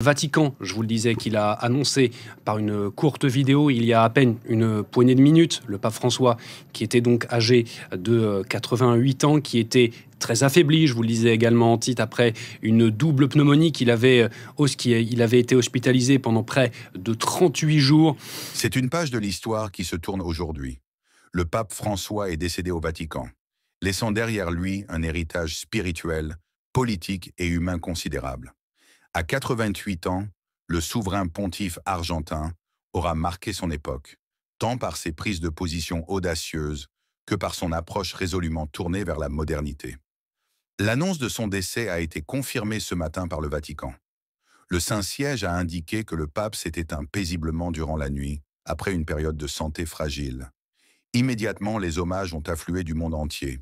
Vatican, je vous le disais, qu'il a annoncé par une courte vidéo il y a à peine une poignée de minutes, le pape François, qui était donc âgé de 88 ans, qui était très affaibli, je vous le disais également en titre, après une double pneumonie qu'il avait, il avait été hospitalisé pendant près de 38 jours. C'est une page de l'histoire qui se tourne aujourd'hui. Le pape François est décédé au Vatican, laissant derrière lui un héritage spirituel, politique et humain considérable. À 88 ans, le souverain pontife argentin aura marqué son époque, tant par ses prises de position audacieuses que par son approche résolument tournée vers la modernité. L'annonce de son décès a été confirmée ce matin par le Vatican. Le Saint-Siège a indiqué que le pape s'était éteint paisiblement durant la nuit, après une période de santé fragile. Immédiatement, les hommages ont afflué du monde entier.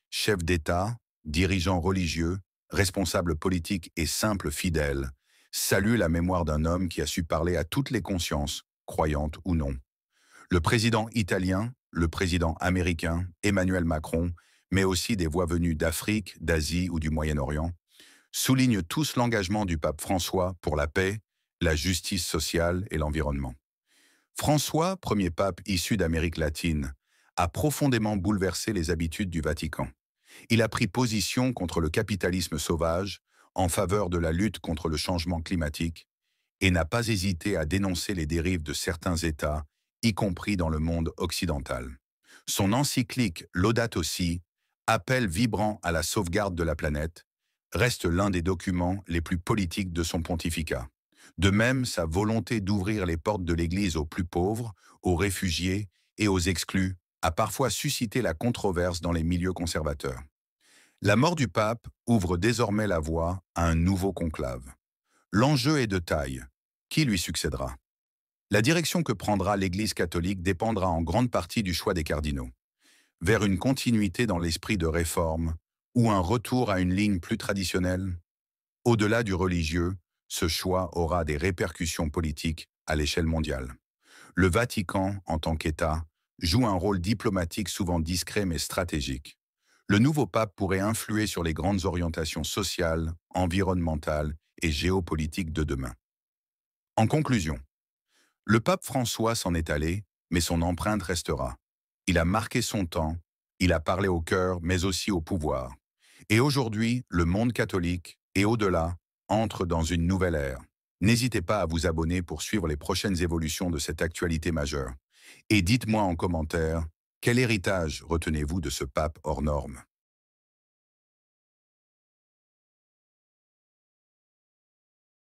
Chefs d'État, dirigeants religieux, responsables politiques et simples fidèles saluent la mémoire d'un homme qui a su parler à toutes les consciences, croyantes ou non. Le président italien, le président américain, Emmanuel Macron, mais aussi des voix venues d'Afrique, d'Asie ou du Moyen-Orient, soulignent tous l'engagement du pape François pour la paix, la justice sociale et l'environnement. François, premier pape issu d'Amérique latine, a profondément bouleversé les habitudes du Vatican. Il a pris position contre le capitalisme sauvage, en faveur de la lutte contre le changement climatique, et n'a pas hésité à dénoncer les dérives de certains États, y compris dans le monde occidental. Son encyclique Laudato Si, appel vibrant à la sauvegarde de la planète, reste l'un des documents les plus politiques de son pontificat. De même, sa volonté d'ouvrir les portes de l'Église aux plus pauvres, aux réfugiés et aux exclus a parfois suscité la controverse dans les milieux conservateurs. La mort du pape ouvre désormais la voie à un nouveau conclave. L'enjeu est de taille. Qui lui succédera? La direction que prendra l'Église catholique dépendra en grande partie du choix des cardinaux. Vers une continuité dans l'esprit de réforme ou un retour à une ligne plus traditionnelle? Au-delà du religieux, ce choix aura des répercussions politiques à l'échelle mondiale. Le Vatican, en tant qu'État, joue un rôle diplomatique souvent discret mais stratégique. Le nouveau pape pourrait influer sur les grandes orientations sociales, environnementales et géopolitiques de demain. En conclusion, le pape François s'en est allé, mais son empreinte restera. Il a marqué son temps, il a parlé au cœur, mais aussi au pouvoir. Et aujourd'hui, le monde catholique, et au-delà, entre dans une nouvelle ère. N'hésitez pas à vous abonner pour suivre les prochaines évolutions de cette actualité majeure. Et dites-moi en commentaire, quel héritage retenez-vous de ce pape hors norme?